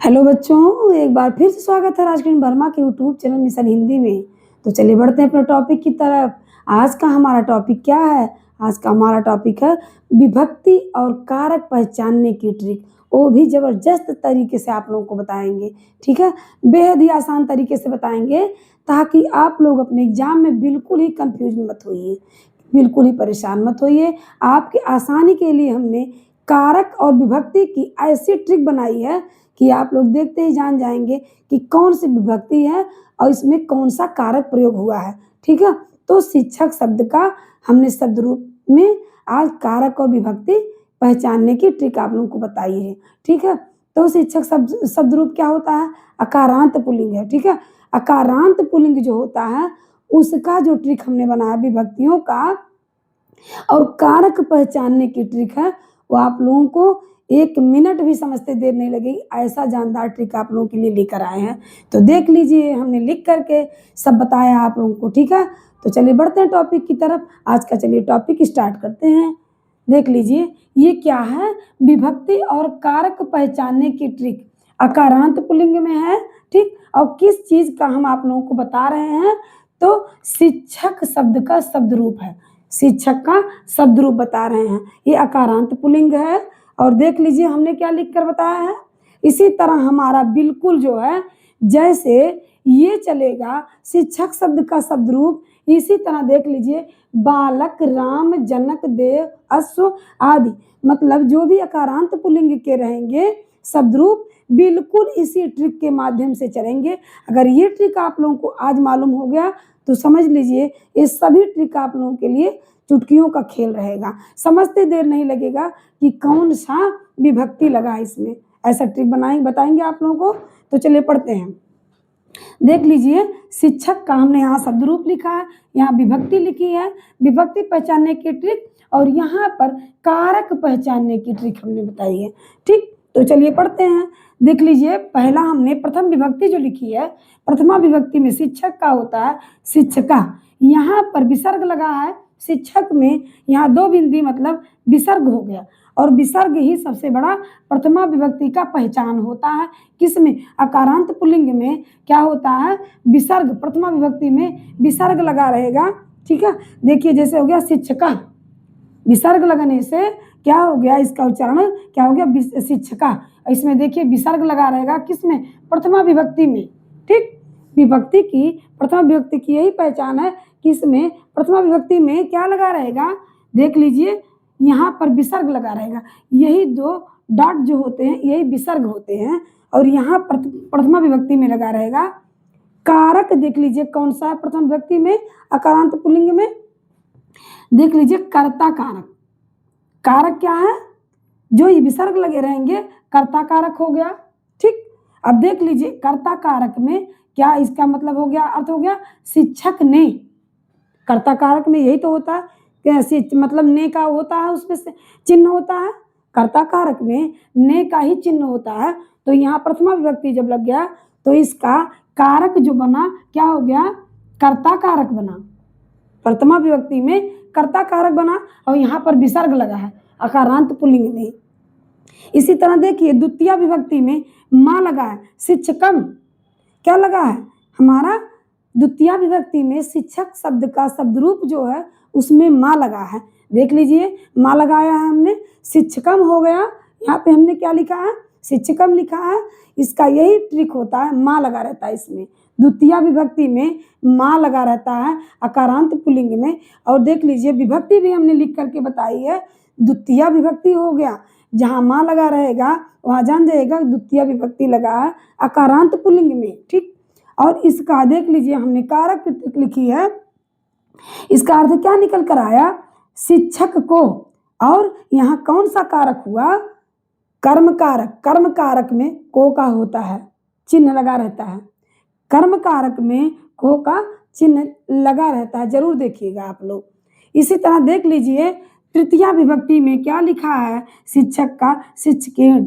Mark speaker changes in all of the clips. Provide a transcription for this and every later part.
Speaker 1: Hello बच्चों, एक बार फिर से स्वागत है राजकिरण वर्मा के यूट्यूब चैनल मिशन हिंदी में। तो चलिए बढ़ते हैं अपने टॉपिक की तरफ। आज का हमारा टॉपिक क्या है? आज का हमारा टॉपिक है विभक्ति और कारक पहचानने की ट्रिक। वो भी ज़बरदस्त तरीके से आप लोगों को बताएंगे, ठीक है? बेहद ही आसान तरीके से बताएंगे ताकि आप लोग अपने एग्जाम में बिल्कुल ही कंफ्यूज मत होइए, बिल्कुल ही परेशान मत होइए। आपकी आसानी के लिए हमने कारक और विभक्ति की ऐसी ट्रिक बनाई है कि आप लोग देखते ही जान जाएंगे कि कौन सी विभक्ति है और इसमें कौन सा कारक प्रयोग हुआ है, ठीक है? तो शिक्षक शब्द का हमने शब्द रूप में आज कारक और विभक्ति पहचानने की ट्रिक आप लोगों को बताई है, ठीक है? तो शिक्षक शब्द रूप क्या होता है? अकारांत पुल्लिंग है, ठीक है? अकारांत पुल्लिंग जो होता है उसका जो ट्रिक हमने बनाया विभक्तियों का और कारक पहचानने की ट्रिक है, वो आप लोगों को 1 मिनट भी समझते देर नहीं लगेगी। ऐसा जानदार ट्रिक आप लोगों के लिए लेकर आए हैं। तो देख लीजिए, हमने लिख करके सब बताया आप लोगों को, ठीक है? तो चलिए बढ़ते हैं टॉपिक की तरफ। आज का चलिए टॉपिक स्टार्ट करते हैं। देख लीजिए, ये क्या है? विभक्ति और कारक पहचानने की ट्रिक। अकारांत पुल्लिंग में है, ठीक? और किस चीज़ का हम आप लोगों को बता रहे हैं? तो शिक्षक शब्द का शब्द रूप है। शिक्षक का शब्द रूप बता रहे हैं। ये अकारांत पुल्लिंग है और देख लीजिए हमने क्या लिख कर बताया है। इसी तरह हमारा बिल्कुल जो है जैसे ये चलेगा शिक्षक शब्द का शब्द रूप, इसी तरह देख लीजिए बालक, राम, जनक, देव, अश्व आदि, मतलब जो भी अकारांत पुल्लिंग के रहेंगे शब्द रूप बिल्कुल इसी ट्रिक के माध्यम से चलेंगे। अगर ये ट्रिक आप लोगों को आज मालूम हो गया तो समझ लीजिए ये सभी ट्रिक आप लोगों के लिए चुटकियों का खेल रहेगा। समझते देर नहीं लगेगा कि कौन सा विभक्ति लगा इसमें। ऐसा ट्रिक बताएंगे आप लोगों को। तो चलिए पढ़ते हैं। देख लीजिए, शिक्षक का हमने यहाँ शब्द रूप लिखा है, यहाँ विभक्ति लिखी है, विभक्ति पहचानने की ट्रिक, और यहाँ पर कारक पहचानने की ट्रिक हमने बताई है, ठीक? तो चलिए पढ़ते हैं। देख लीजिए, पहला हमने प्रथम विभक्ति जो लिखी है, प्रथमा विभक्ति में शिक्षक का होता है शिक्षका। यहाँ पर विसर्ग लगा है शिक्षक में, यहाँ 2 बिंदी मतलब विसर्ग हो गया, और विसर्ग ही सबसे बड़ा प्रथमा विभक्ति का पहचान होता है। किसमें? अकारांत पुल्लिंग में क्या होता है? विसर्ग। प्रथमा विभक्ति में विसर्ग लगा रहेगा, ठीक है? देखिए जैसे हो गया शिक्षका, विसर्ग लगने से क्या हो गया? इसका उच्चारण क्या हो गया? शिक्षका। इसमें देखिए विसर्ग लगा रहेगा किसमें? प्रथमा विभक्ति में, ठीक? विभक्ति की प्रथमा विभक्ति की यही पहचान है कि इसमें प्रथमा विभक्ति में क्या लगा रहेगा? देख लीजिए यहाँ पर विसर्ग लगा रहेगा। यही 2 डॉट जो होते हैं यही विसर्ग होते हैं, और यहाँ प्रथमा विभक्ति में लगा रहेगा कारक। देख लीजिए कौन सा है प्रथम विभक्ति में? अकारांत पुल्लिंग में देख लीजिए कर्ता कारक। कारक क्या है? जो ये विसर्ग लगे रहेंगे कर्ता कारक हो गया, ठीक? अब देख लीजिए कर्ता कारक में क्या इसका मतलब हो गया, अर्थ हो गया शिक्षक ने। कर्ता कारक में यही तो होता है, कैसे मतलब ने का होता है, उसमें से चिन्ह होता है। कर्ता कारक में ने का ही चिन्ह होता है। तो यहाँ प्रथमा विभक्ति जब लग गया तो इसका कारक जो बना क्या हो गया? कर्ता कारक बना। प्रथमा विभक्ति में कर्ता कारक बना और यहाँ पर विसर्ग लगा है अकारांत पुल्लिंग में। इसी तरह देखिए द्वितीय विभक्ति में माँ लगा है, शिक्षकम। क्या लगा है हमारा? द्वितीय विभक्ति में शिक्षक शब्द का शब्द रूप जो है उसमें माँ लगा है। देख लीजिए माँ लगाया है हमने, शिक्षकम हो गया। यहाँ पे हमने क्या लिखा है? शिक्षकम लिखा है। इसका यही ट्रिक होता है, माँ लगा रहता है इसमें। द्वितीय विभक्ति में माँ लगा रहता है अकारांत पुल्लिंग में। और देख लीजिए विभक्ति भी हमने लिख करके बताई है। द्वितीय विभक्ति हो गया, जहाँ माँ लगा रहेगा वहाँ जान जाएगा द्वितीय विभक्ति लगा है अकारांत पुल्लिंग में, ठीक? और इसका देख लीजिए हमने कारक ट्रिक लिखी है। इसका अर्थ क्या निकल कर आया? शिक्षक को। और यहाँ कौन सा कारक हुआ? कर्म कारक। कर्म कारक में को का होता है, चिन्ह लगा रहता है। कर्म कारक में को का चिन्ह लगा रहता है, जरूर देखिएगा आप लोग। इसी तरह देख लीजिए तृतीया विभक्ति में क्या लिखा है? शिक्षक का शिक्षकेण।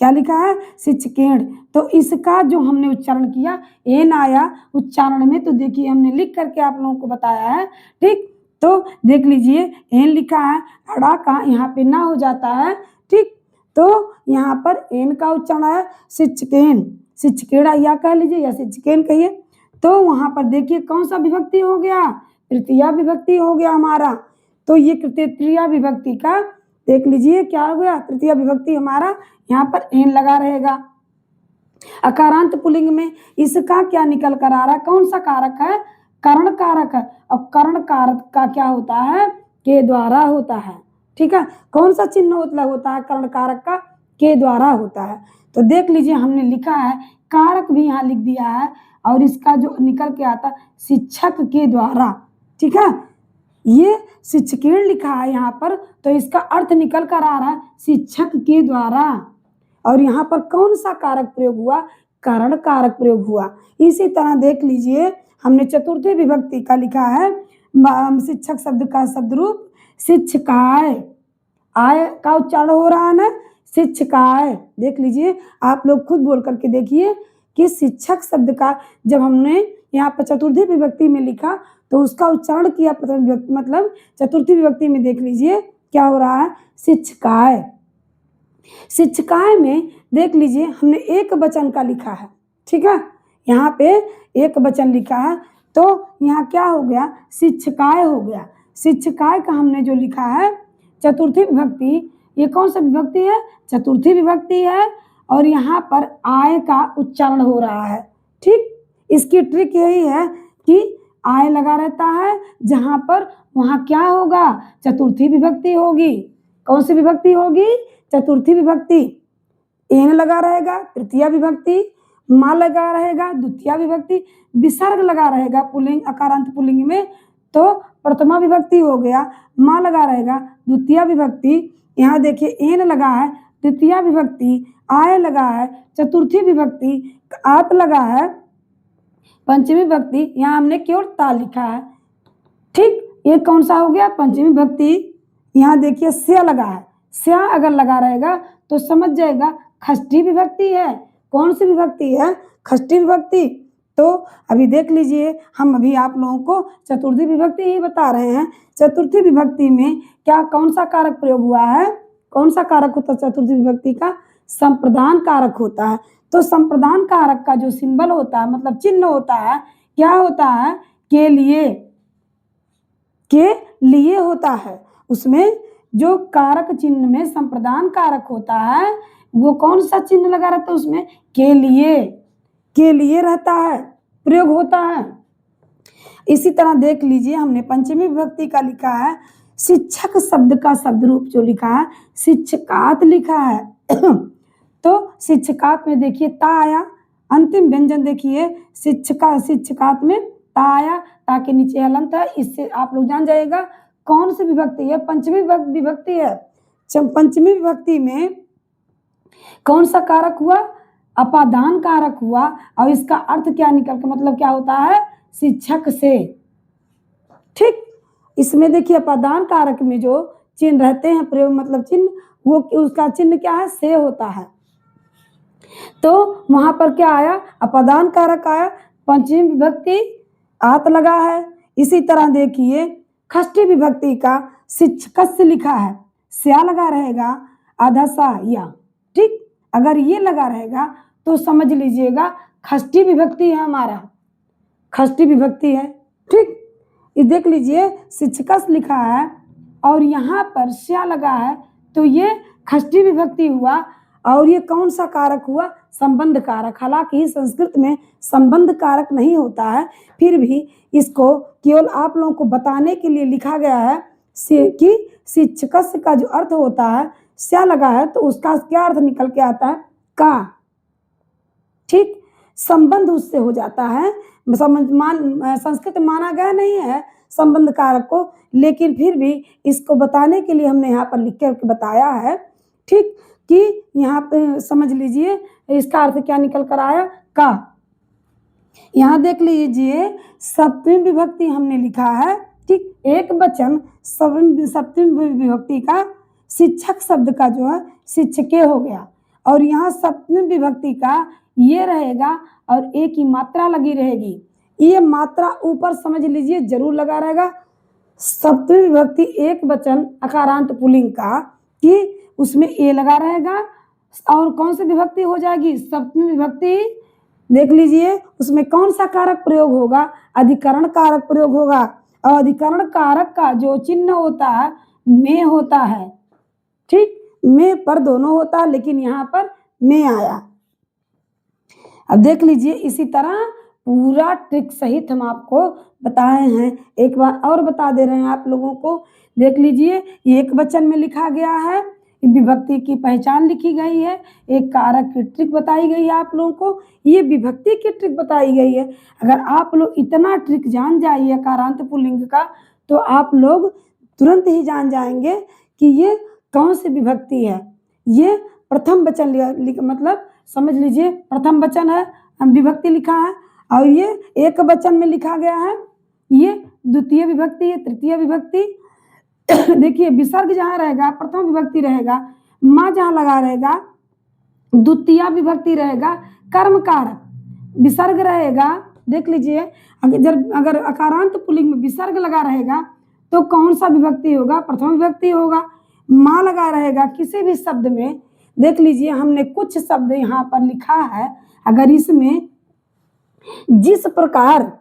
Speaker 1: क्या लिखा है? शिक्षकेण। तो इसका जो हमने उच्चारण किया एन आया उच्चारण में, तो देखिए हमने लिख करके आप लोगों को बताया है, ठीक? तो देख लीजिए एन लिखा है, अड़ा का यहाँ पे ना हो जाता है, ठीक? तो यहाँ पर एन का उच्चारण है शिक्षकेन, शिक्षकेड़ा या कह लीजिए या शिक्षकेन कहिए। तो वहां पर देखिए कौन सा विभक्ति हो गया, तृतीया विभक्ति हो गया हमारा। तो ये तृतीया विभक्ति का देख लीजिए क्या हो गया, तृतीया विभक्ति हमारा यहाँ पर एन लगा रहेगा। अकारांत पुल्लिंग में इसका क्या निकल कर आ रहा है, कौन सा कारक है, कर्ण कारक है। और कर्ण कारक का क्या होता है, के द्वारा होता है। ठीक है, कौन सा चिन्ह होता है कर्ण कारक का, के द्वारा होता है। तो देख लीजिए हमने लिखा है, कारक भी यहाँ लिख दिया है और इसका जो निकल के आता शिक्षक के द्वारा। ठीक है, ये शिक्षकेण लिखा है यहाँ पर, तो इसका अर्थ निकल कर आ रहा है शिक्षक के द्वारा। और यहाँ पर कौन सा कारक प्रयोग हुआ, कर्ण कारक प्रयोग हुआ। इसी तरह देख लीजिए हमने चतुर्थी विभक्ति का लिखा है, शिक्षक शब्द का शब्द रूप शिक्षकाय, आय का उच्चारण हो रहा है ना, शिक्षकाय। देख लीजिए आप लोग खुद बोल करके देखिए कि शिक्षक शब्द का जब हमने यहाँ पर चतुर्थी विभक्ति में लिखा तो उसका उच्चारण किया प्रथम विभक्ति, मतलब चतुर्थी विभक्ति में देख लीजिए क्या हो रहा है, शिक्षकाय। शिक्षकाय में देख लीजिए हमने एक वचन का लिखा है। ठीक है, यहाँ पे एक वचन लिखा है, तो यहाँ क्या हो गया, शिक्षकाय हो गया। शिक्षकाय का हमने जो लिखा है चतुर्थी विभक्ति, ये कौन सा विभक्ति है, चतुर्थी विभक्ति है। और यहाँ पर आय का उच्चारण हो रहा है। ठीक, इसकी ट्रिक यही है कि आय लगा रहता है जहाँ पर, वहाँ क्या होगा, चतुर्थी विभक्ति होगी। कौन सी विभक्ति होगी, चतुर्थी विभक्ति। एन लगा रहेगा तृतीया विभक्ति, माँ लगा रहेगा द्वितीया विभक्ति, विसर्ग लगा रहेगा पुल्लिंग अकारांत पुल्लिंग में तो प्रथमा विभक्ति हो गया, माँ लगा रहेगा द्वितीया विभक्ति, यहाँ देखिए एन लगा है तृतीया विभक्ति, आय लगा है चतुर्थी विभक्ति, आत लगा है पंचमी विभक्ति, यहाँ हमने केवल ता लिखा है। ठीक, ये कौन सा हो गया, पंचमी विभक्ति। यहाँ देखिए स्या लगा है, स्या अगर लगा रहेगा तो समझ जाएगा षष्ठी विभक्ति है। कौन सी विभक्ति है, षष्ठी विभक्ति। तो अभी देख लीजिए हम अभी आप लोगों को चतुर्थी विभक्ति ही बता रहे हैं। चतुर्थी विभक्ति में क्या कौन सा कारक प्रयोग हुआ है, कौन सा कारक होता है चतुर्थी विभक्ति का, संप्रदान कारक होता है। तो संप्रदान कारक का जो सिंबल होता है, मतलब चिन्ह होता है, क्या होता है, के लिए होता है। उसमें जो कारक चिन्ह में संप्रदान कारक होता है वो कौन सा चिन्ह लगा रहता है, उसमें के लिए रहता है, प्रयोग होता है। इसी तरह देख लीजिए हमने पंचमी विभक्ति का लिखा है, शिक्षक शब्द का शब्द रूप जो लिखा है शिक्षकात लिखा है। तो शिक्षकात में देखिए ता आया, अंतिम व्यंजन देखिए शिक्षकात में ता आया, ता के नीचे हलंत है। इससे आप लोग जान जाएगा कौन सी विभक्ति है, पंचमी विभक्ति है। पंचमी विभक्ति में कौन सा कारक हुआ, अपादान कारक हुआ। और इसका अर्थ क्या निकल के मतलब क्या होता है, शिक्षक से। ठीक, इसमें देखिए अपादान कारक में जो चिन्ह रहते हैं प्रयोग मतलब चिन्ह, वो उसका चिन्ह क्या है, से होता है। तो वहां पर क्या आया, अपादान कारक आया, पंचमी विभक्ति आत लगा है। इसी तरह देखिए षष्ठी विभक्ति का शिक्षक से लिखा है, स्या लगा रहेगा आधा सा या। ठीक, अगर ये लगा रहेगा तो समझ लीजिएगा षष्ठी विभक्ति है हमारा, षष्ठी विभक्ति है। ठीक, ये देख लीजिए शिक्षक लिखा है और यहाँ पर स्या लगा है तो ये षष्ठी विभक्ति हुआ। और ये कौन सा कारक हुआ, संबंध कारक। हालांकि संस्कृत में संबंध कारक नहीं होता है, फिर भी इसको केवल आप लोगों को बताने के लिए लिखा गया है कि शिक्षक का जो अर्थ होता है स्या लगा है तो उसका क्या अर्थ निकल के आता है, का। ठीक, संबंध उससे हो जाता है। संस्कृत माना गया नहीं है संबंध कारक को, लेकिन फिर भी इसको बताने के लिए हमने यहाँ पर लिख कर बताया है। ठीक, कि यहाँ पे समझ लीजिए इसका अर्थ क्या निकल कर आया, का। यहाँ देख लीजिए सप्तमी विभक्ति हमने लिखा है। ठीक, एक वचन सप्तमी विभक्ति का शिक्षक शब्द का जो है शिक्षके हो गया। और यहाँ सप्तमी विभक्ति का ये रहेगा और एक ही मात्रा लगी रहेगी। ये मात्रा ऊपर समझ लीजिए जरूर लगा रहेगा। सप्तमी विभक्ति एक वचन अकारांत पुल्लिंग का कि उसमें ए लगा रहेगा और कौन सी विभक्ति हो जाएगी, सप्तमी विभक्ति। देख लीजिए उसमें कौन सा कारक प्रयोग होगा, अधिकरण कारक प्रयोग होगा। और अधिकरण कारक का जो चिन्ह होता है में होता है, ठीक, में पर दोनों होता है, लेकिन यहाँ पर में आया। अब देख लीजिए इसी तरह पूरा ट्रिक सहित हम आपको बताए हैं, एक बार और बता दे रहे हैं आप लोगों को। देख लीजिए एक वचन में लिखा गया है, विभक्ति की पहचान लिखी गई है, एक कारक की ट्रिक बताई गई है आप लोगों को, ये विभक्ति की ट्रिक बताई गई है। अगर आप लोग इतना ट्रिक जान जाइए कारांत पुल्लिंग का, तो आप लोग तुरंत ही जान जाएंगे कि ये कौन सी विभक्ति है। ये प्रथम वचन मतलब समझ लीजिए प्रथम वचन है, विभक्ति लिखा है, और ये एक वचन में लिखा गया है, ये द्वितीय विभक्ति है, तृतीय विभक्ति। देखिए विसर्ग जहाँ रहेगा प्रथम विभक्ति रहेगा, माँ जहाँ लगा रहेगा द्वितीय विभक्ति रहेगा, कर्म कारक विसर्ग रहेगा। देख लीजिए अगर अकारांत पुल्लिंग में विसर्ग लगा रहेगा तो कौन सा विभक्ति होगा, प्रथम विभक्ति होगा। माँ लगा रहेगा किसी भी शब्द में, देख लीजिए हमने कुछ शब्द यहाँ पर लिखा है, अगर इसमें जिस प्रकार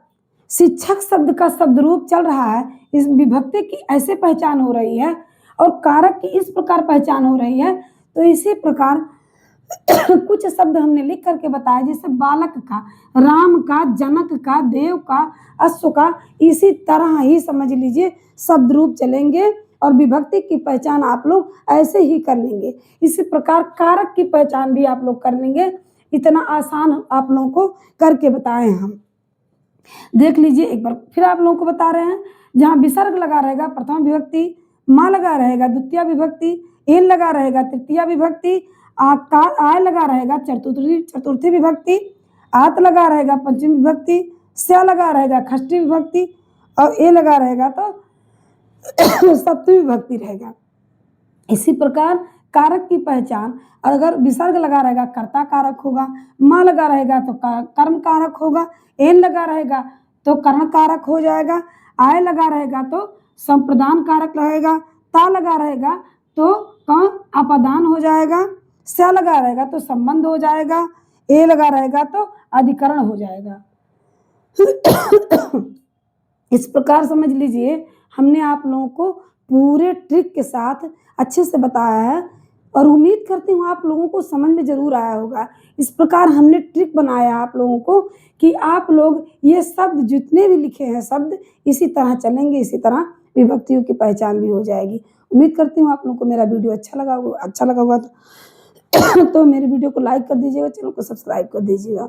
Speaker 1: शिक्षक शब्द का शब्द रूप चल रहा है, इस विभक्ति की ऐसे पहचान हो रही है और कारक की इस प्रकार पहचान हो रही है, तो इसी प्रकार कुछ शब्द हमने लिख करके बताया, जैसे बालक का, राम का, जनक का, देव का, अश्व का, इसी तरह ही समझ लीजिए शब्द रूप चलेंगे और विभक्ति की पहचान आप लोग ऐसे ही कर लेंगे। इसी प्रकार कारक की पहचान भी आप लोग कर लेंगे, इतना आसान आप लोगों को करके बताए हम। देख लीजिए एक बार फिर आप लोगों को बता रहे हैं, जहाँ विसर्ग लगा रहेगा प्रथम विभक्ति, माँ लगा रहेगा द्वितीय विभक्ति, एन लगा रहेगा तृतीय विभक्ति, आकार आय लगा रहेगा चतुर्थी विभक्ति, आत लगा रहेगा पंचमी विभक्ति, स्य लगा रहेगा षष्ठी विभक्ति, और ए लगा रहेगा तो सप्तमी विभक्ति रहेगा। इसी प्रकार कारक की पहचान, और अगर विसर्ग लगा रहेगा कर्ता कारक होगा, माँ लगा रहेगा तो कर्म कारक होगा, एन लगा रहेगा तो कर्ण कारक हो जाएगा, आय लगा रहेगा तो संप्रदान कारक रहेगा, ता लगा रहेगा तो कौन अपादान हो जाएगा, स्य लगा रहेगा तो संबंध हो जाएगा, ए लगा रहेगा तो अधिकरण हो जाएगा। इस प्रकार समझ लीजिए हमने आप लोगों को पूरे ट्रिक के साथ अच्छे से बताया है, और उम्मीद करती हूँ आप लोगों को समझ में जरूर आया होगा। इस प्रकार हमने ट्रिक बनाया आप लोगों को कि आप लोग ये शब्द जितने भी लिखे हैं शब्द इसी तरह चलेंगे, इसी तरह विभक्तियों की पहचान भी हो जाएगी। उम्मीद करती हूँ आप लोगों को मेरा वीडियो अच्छा लगा होगा तो मेरे वीडियो को लाइक कर दीजिएगा, चैनल को सब्सक्राइब कर दीजिएगा।